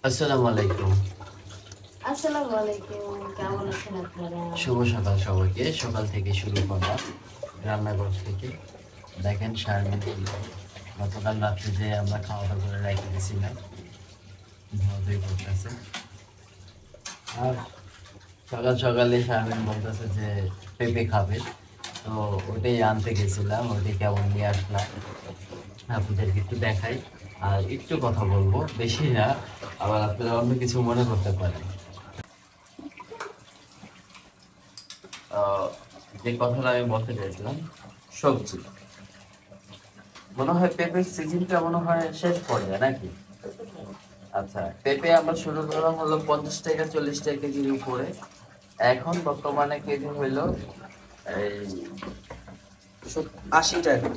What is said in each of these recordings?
আসসালামু আলাইকুম। আসসালামু আলাইকুম, কেমন আছেন আপনারা? শুভ সকাল সবাইকে। সকাল থেকে শুরু করা রান্নাঘর থেকে। দেখেন শারমিন গতকাল রাত্রে যে আমরা খাওয়া দাওয়া করে রেখে দিয়েছিলাম, ধোয়া ধুই করতেছে। আর সকাল সকালে শারমিন বলতেছে যে পেঁপে খাবে, তো ওটাই আনতে গেছিলাম, ওটাই কেমন নিয়ে আসলাম আপনাদেরকে একটু দেখাই। আর একটু কথা বলবো, বেশি না, আবার আপনারা অন্য কিছু মনে করতে পারেন। আহ, যে কথাটা আমি বলতে চাইছিলাম, সবজি মনে হয় পেঁপের সিজনটা মনে হয় শেষ পর্যায়ে নাকি? আচ্ছা, পেঁপে আমরা শুরু করা হলো 50 টাকা 40 টাকা কেজির উপরে। এখন বর্তমানে কেজি হইলো এই 80 টাকা,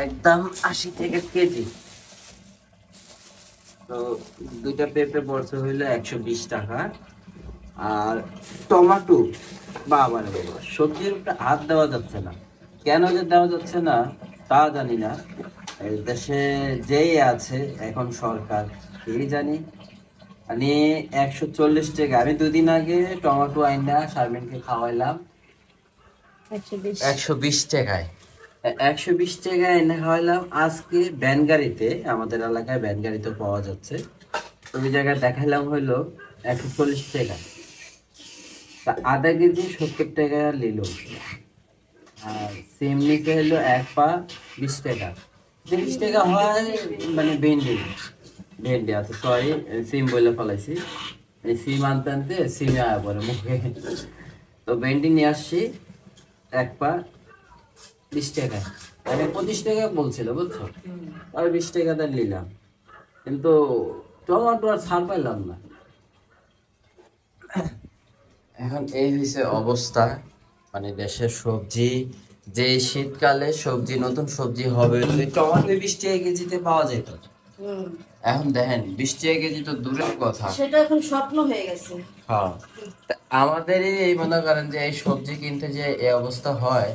একদম 80 টাকা কেজি। তো দুইটা পেঁপে পড়ছে হইলো 120 টাকা। আর টমেটো, বাবা রে বাবা, সবজির উপরে হাত দেওয়া যাচ্ছে না। কেন যে দেওয়া যাচ্ছে না তা জানি না। এই দেশে যেই আছে এখন সরকার, এই জানি, মানে 140 টাকা। আমি দুদিন আগে টমেটো আইনা শারমিনকে খাওয়াইলাম 120। 120 টাকায়। 120 টাকায় এনে খাওয়াইলাম। আজকে ভ্যান গাড়িতে, আমাদের এলাকায় ভ্যান গাড়িতে পাওয়া যাচ্ছে, ওই জায়গায় দেখাইলাম হইলো 140 টাকা। তা আধা কেজি 70 টাকা নিল। আর সিম নিতে হলো 1 পা 20 টাকা। 30 টাকা হয় মানে ভেন্ডি। ভেন্ডি আচ্ছা সরি, সিম বলে ফেলাইছি। এই সিম আনতে আনতে সিমে আয়া পরে মুখে। তো ভেন্ডি নিয়ে আসছি 1 পা 20 টাকা। আমি 25 টাকা বলছিল বুঝছো, আর 20 টাকা তার নিলাম। কিন্তু টমাটো আর ছাড় পাইলাম না। এখন এই হয়েছে অবস্থা, মানে দেশের সবজি, যে শীতকালে সবজি, নতুন সবজি হবে, ওই টমেটো 20 টাকা কেজিতে পাওয়া যেত। হুম, এখন দেখেন 20 টাকা কেজি তো দূরের কথা। সেটা এখন স্বপ্ন হয়ে গেছে। হ্যাঁ, তা আমাদেরই এই মনে করেন যে এই সবজি কিনতে যে এই অবস্থা হয়।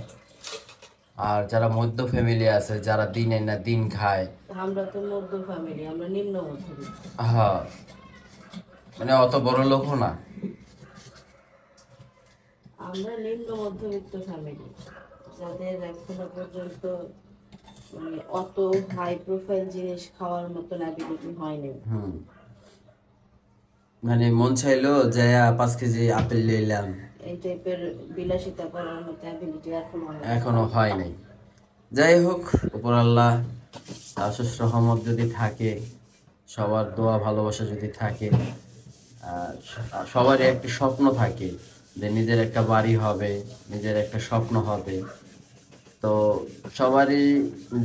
আর যারা মধ্য ফ্যামিলি আছে, যারা দিনে না দিন খায়, আমরা তো মধ্য ফ্যামিলি, আমরা নিম্ন মধ্যবিত্ত। হ্যাঁ, মানে অত বড় লোকও না। আমরা নিম্ন মধ্যবিত্ত ফ্যামিলি, যাদের এখনো পর্যন্ত অত হাই প্রোফাইল জিনিস খাওয়ার মতন অ্যাবিলিটি হয়নি। হুম, মানে মন চাইলো যে 5 কেজি আপেল নিলাম, এই টাইপের বিলাসিতা করার মতো অ্যাবিলিটি এখনো এখনো হয় নাই। যাই হোক, উপর আল্লাহ আশিস রহমত যদি থাকে, সবার দোয়া ভালোবাসা যদি থাকে, আর সবারই একটা স্বপ্ন থাকে যে নিজের একটা বাড়ি হবে, নিজের একটা স্বপ্ন হবে। তো সবারই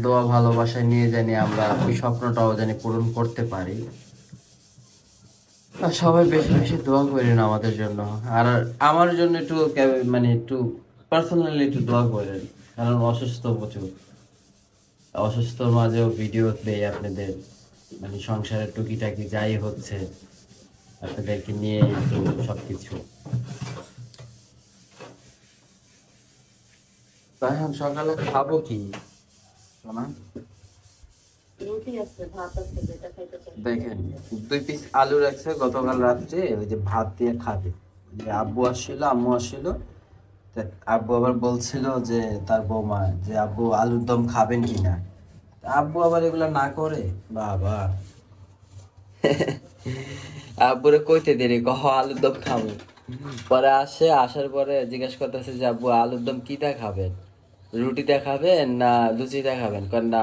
দোয়া ভালোবাসা নিয়ে জানি আমরা ওই স্বপ্নটাও জানি পূরণ করতে পারি। আর সবাই বেশি বেশি দোয়া করেন আমাদের জন্য। আর আমার জন্য একটু মানে একটু পার্সোনালি একটু দোয়া করেন, কারণ অসুস্থ প্রচুর। অসুস্থর মাঝেও ভিডিও দেই আপনাদের, মানে সংসারের টুকিটাকি যাই হচ্ছে আপনাদেরকে নিয়ে একটু সবকিছু। তো এখন সকালে খাবো কি সোনা? রুটি আছে, ভাত আছে, যেটা খাইতে চাই। দেখেন, 2 পিস আলু রাখছে গতকাল রাত্রে, ওই যে ভাত দিয়ে খাবে। যে আব্বু আসছিল, আম্মু আসছিল, তা আব্বু আবার বলছিল যে তার বৌমা যে আব্বু আলুর দম খাবেন কিনা। তা আব্বু আবার এগুলা না করে, বাবা। আব্বুরে কইতে দেরি কহ আলুর দম খাবো, পরে আসে, আসার পরে জিজ্ঞেস করতেছে যে আব্বু আলুর দম কিটা খাবেন, রুটিতে খাবেন না লুচিতে খাবেন? কন না,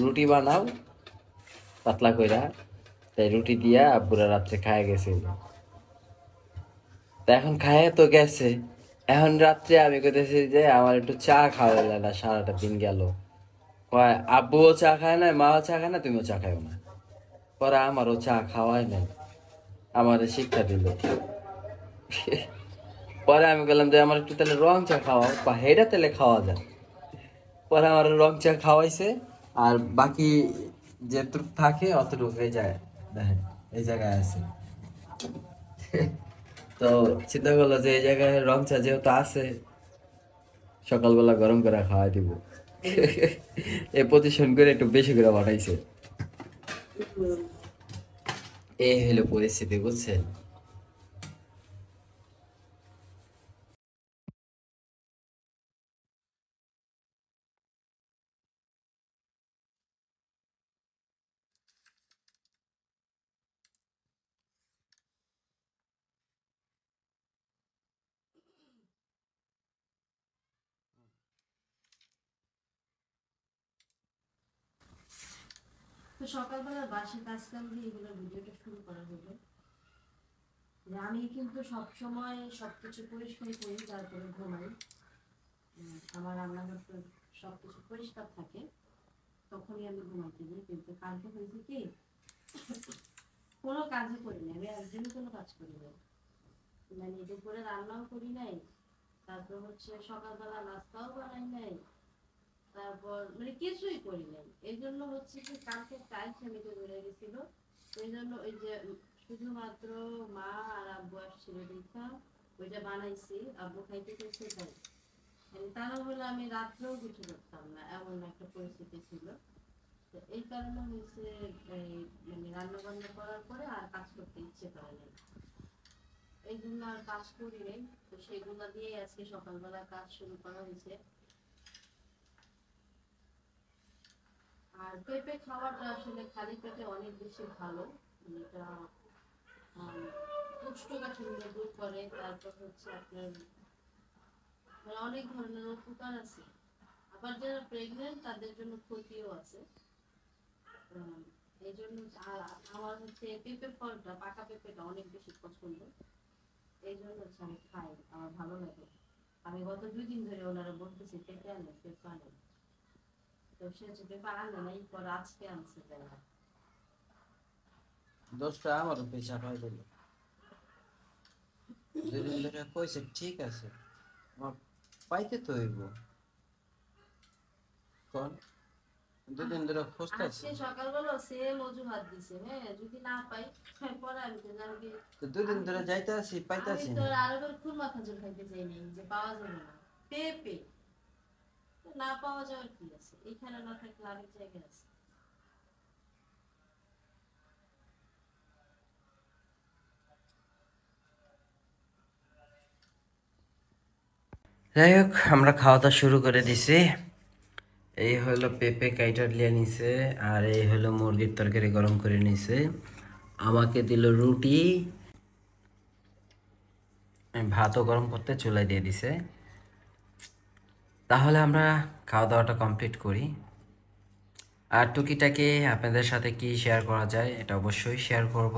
রুটি বানাও পাতলা কইরা। তাই রুটি দিয়া আব্বুরা রাত্রে খায় গেছে। তা এখন খায় তো গেছে, এখন রাত্রে আমি কইতেছি যে আমার একটু চা খাওয়াইলে না, সারাটা দিন গেল। কয় আব্বুও চা খায় না, মাও চা খায় না, তুমিও চা খাও না। পরে আমারও চা খাওয়াই নাই, আমারে শিক্ষা দিল। পরে আমি বললাম যে আমার একটু তাহলে রং চা খাওয়াও, বা হেটা তাহলে খাওয়া যায়। পরে আমার রং চা খাওয়াইছে। আর বাকি যেটুকু থাকে অতটুকু এই যায়, দেখেন এই জায়গায় আছে। তো চিন্তা করলো যে এই জায়গায় রং চা যেহেতু আছে, সকালবেলা গরম করে খাওয়াই দিব। এই পজিশন করে একটু বেশি করে বানাইছে। এই হলো পরিস্থিতি, বুঝছেন? তো সকালবেলা বাসি কাজকাম দিয়ে এগুলো ভিডিওটা শুরু করা হলো যে আমি কিন্তু সবসময় সবকিছু পরিষ্কার করি, তারপরে ঘুমাই। আমার রান্নাঘর তো সবকিছু পরিষ্কার থাকে, তখনই আমি ঘুমাইতে যাই। কিন্তু কালকে হয়েছে কি, কোনো কাজই করি না, আমি একদিনই কোনো কাজ করি না, মানে দুপুরে রান্নাও করি নাই, তারপর হচ্ছে সকালবেলা নাস্তাও বানাই নাই, তারপর মানে কিছুই করি নাই। এই জন্য হচ্ছে কি কালকে টাইলস ফ্যামিলি ধরে গেছিল, এই জন্য ওই যে শুধুমাত্র মা আর আব্বু আসছিল দেখা ওইটা বানাইছি, আব্বু খাইতে চাইছে তাই। মানে তা না হলে আমি রাত্রেও কিছু করতাম না, এমন একটা পরিস্থিতি ছিল। তো এই কারণে হয়েছে এই মানে রান্না বান্না করার পরে আর কাজ করতে ইচ্ছে করে নাই, এই জন্য আর কাজ করি নাই। তো সেগুলো দিয়ে আজকে সকালবেলা কাজ শুরু করা হয়েছে। আর পেঁপে খাওয়াটা আসলে খালি পেটে অনেক বেশি ভালো, এটা কোষ্ঠকাঠিন্য দূর করে, তারপর হচ্ছে আপনার মানে অনেক ধরনের উপকার আছে। আবার যারা প্রেগনেন্ট তাদের জন্য ক্ষতিও আছে। এই জন্য আর আমার হচ্ছে পেঁপে ফলটা, পাকা পেঁপেটা অনেক বেশি পছন্দ, এই জন্য হচ্ছে আমি খাই, আমার ভালো লাগে। আমি গত 2 দিন ধরে ওনারা বলতেছি পেঁপে আনে পেঁপে আনে, তো সে হচ্ছে পেঁপে আনে নাই, পরে আজকে আনছে তাই। দোষটা আমারও পেশা পাই দিল, 2 দিন ধরে কইছে ঠিক আছে, আমার পাইতে তো হইব, কোন 2 দিন ধরে খুঁজতেছি। আজকে সকালবেলা সেম অজুহাত দিছে, হ্যাঁ যদি না পাই পরে আমি তো জানি। তো 2 দিন ধরে যাইতে আছি, আমি পাইতাছি তো না। আরবের খুরমা খাজুর খাইতে চাই নাই যে পাওয়া যাবে না, পেঁপে তো না পাওয়া যাওয়ার কি আছে, এইখানে না থাকলে আরেক জায়গায় আছে। যাই হোক, আমরা খাওয়া দাওয়া শুরু করে দিছি। এই হলো পেঁপে কাইটার লিয়ে নিছে, আর এই হলো মুরগির তরকারি গরম করে নিছে। আমাকে দিল রুটি, ভাতও গরম করতে চুলায় দিয়ে দিছে। তাহলে আমরা খাওয়া দাওয়াটা কমপ্লিট করি। আর টুকিটাকি আপনাদের সাথে কি শেয়ার করা যায় এটা অবশ্যই শেয়ার করব।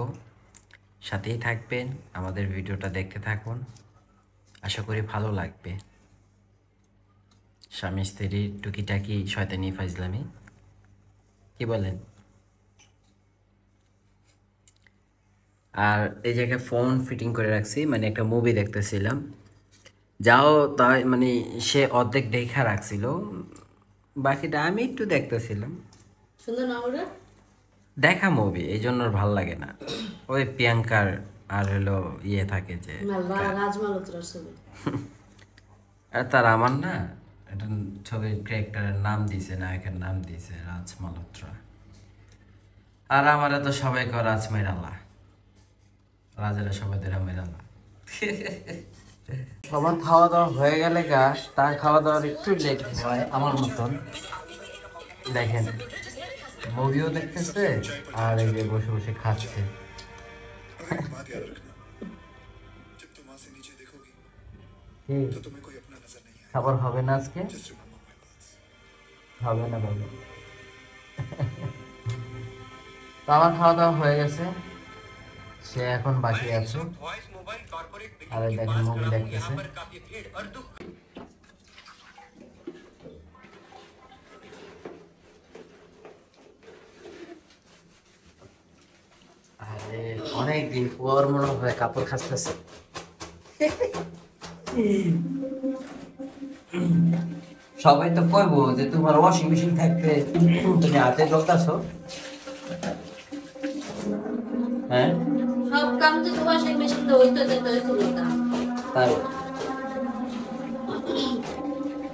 সাথেই থাকবেন, আমাদের ভিডিওটা দেখতে থাকুন, আশা করি ভালো লাগবে। স্বামী স্ত্রীর টুকিটাকি শয়তানি ফাইজলামি, কি বলেন? আর এই জায়গায় ফোন ফিটিং করে রাখছি, মানে একটা মুভি দেখতেছিলাম, যাও তাই মানে সে অর্ধেক দেখা রাখছিল, বাকিটা আমি একটু দেখতেছিলাম। সুন্দর না ওরা দেখা মুভি এই জন্য ওর ভাল লাগে না। ওই প্রিয়াঙ্কার আর হলো ইয়ে থাকে যে রাজমালত্রার ছবি। আর তার আমার না, এটা ছবির ক্যারেক্টারের নাম দিছে, নায়কের নাম দিছে রাজ মালহোত্রা। আর আমারে তো সবাই কয় রাজ মেরালা, রাজেরা সবাই দেরা মেরালা। সবার খাওয়া দাওয়া হয়ে গেলে গা, তার খাওয়া দাওয়ার একটু লেট হয় আমার মতন। দেখেন, মুভিও দেখতেছে আর এই যে বসে বসে খাচ্ছে। কি খাবার হবে না আজকে? হবে না বাবু। তো আমার খাওয়া দাওয়া হয়ে গেছে, সে এখন বাকি আছে। আর এই দেখেন মুভি দেখতেছে। আরে অনেকদিন পর মনে হয় কাপড় খাসতেছে। সবাই তো কইবো যে তোমার ওয়াশিং মেশিন থাকতে তুমি হাতে ধরতেছো। হ্যাঁ, সব কাম তো ওয়াশিং মেশিন তো হইতো যেত না। তাই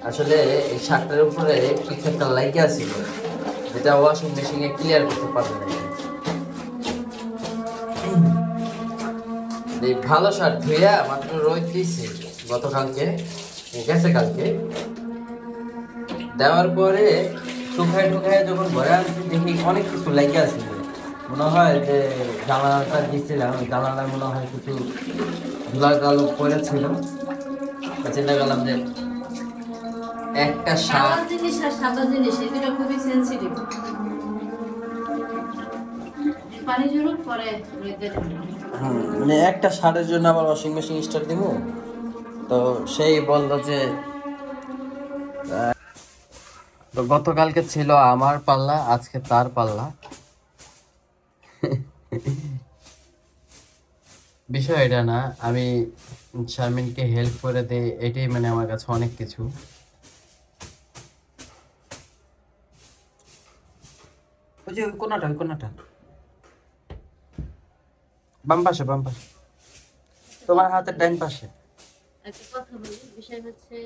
আসলে এই শার্টের উপরে কিছু একটা লাইগা ছিল, যেটা ওয়াশিং মেশিনে ক্লিয়ার করতে পারবে না। এই ভালো শার্ট ধুইয়া মাত্র রোদ দিয়েছি গতকালকে, গেছে কালকে দেওয়ার পরে শুকায় ঠুকায় যখন ঘরে আনছি দেখি অনেক কিছু লেগে আছে। মনে হয় যে জানালাটা দিচ্ছিলাম, জানালায় মনে হয় কিছু ধুলা কালো পড়েছিল। চিন্তা করলাম যে একটা শার্ট, কালো জিনিস আর সাদা জিনিস এই দুটো খুবই সেনসিটিভ। পানি জরুর পরে রোদে মানে একটা শার্টের জন্য আবার ওয়াশিং মেশিন স্টার্ট দিব, তো সেই বললো যে তো গতকালকে ছিল আমার পাল্লা, আজকে তার পাল্লা। বিষয় এটা না, আমি শারমিনকে হেল্প করে দিই, এটাই মানে আমার কাছে অনেক কিছু। ওই যে ওই কোনাটা, ওই কোনাটা, বাম পাশে, বাম পাশে, তোমার হাতের ডাইন পাশে। একটা কথা বলি, বিষয় হচ্ছে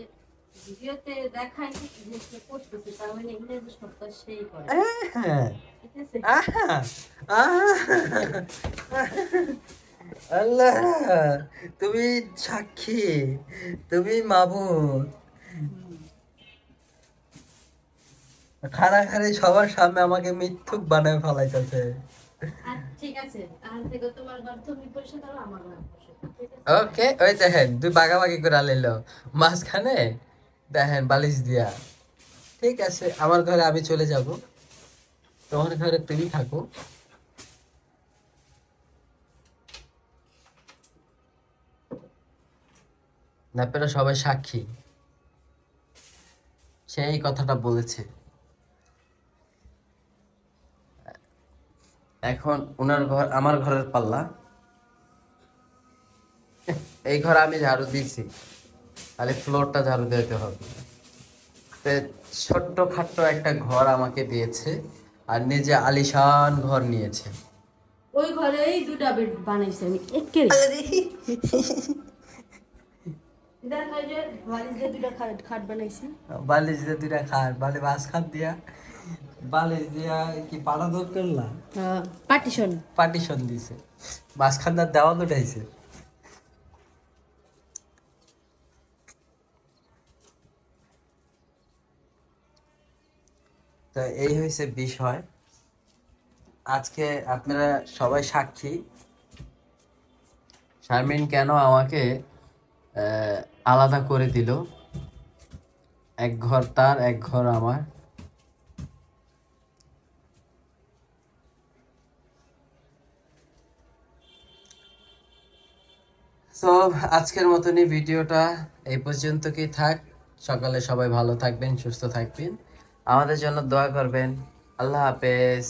ভিডিওতে দেখায় যে সে করতেছে, তার মানে ইংরেজি শব্দ সেই করে, হ্যাঁ, ঠিক আছে? আহা, আহা, আল্লাহ, তুমি সাক্ষী, তুমি মাবুদ। খাড়াখাড়ি সবার সামনে আমাকে মিথ্যুক বানায় ফেলাইতেছে। ঠিক আছে, আর থেকে তোমার ঘর তুমি পরিষ্কার করো, আমার ঘর পরিষ্কার করো, ঠিক আছে? ওকে, ওই দেখেন তুই বাগাবাগি করে আলাইলো মাঝখানে, দেখেন বালিশ দিয়া। ঠিক আছে, আমার ঘরে আমি চলে যাব, তোমার ঘরে তুমি থাকো। আপনারা সবাই সাক্ষী, সেই কথাটা বলেছে। এখন ওনার ঘর আমার ঘরের পাল্লা, এই ঘর আমি ঝাড়ু দিয়েছি, খালি ফ্লোরটা ঝাড়ু দিতে হবে। তো ছোট্ট খাট্ট একটা ঘর আমাকে দিয়েছে, আর নিজে আলিশান ঘর নিয়েছে। ওই ঘরেই দুটা বেড বানাইছি আমি একেরে। দেখ ওই যে বালিশ দিয়ে দুটা খাট বানাইছি। বালিশ দিয়ে দুইটা খাট, মানে বাস খাট দিয়া, বালিশ দিয়া কি পাড়া দর করলা, পার্টিশন। পার্টিশন দিছে, মাঝখানটা দেওয়াল উঠাইছে। তো এই হয়েছে বিষয়। আজকে আপনারা সবাই সাক্ষী, শারমিন কেন আমাকে আলাদা করে দিল, এক ঘর তার, এক ঘর আমার। তো আজকের মতনই ভিডিওটা এই পর্যন্ত কি থাক। সকালে সবাই ভালো থাকবেন, সুস্থ থাকবেন, আমাদের জন্য দোয়া করবেন। আল্লাহ হাফেজ।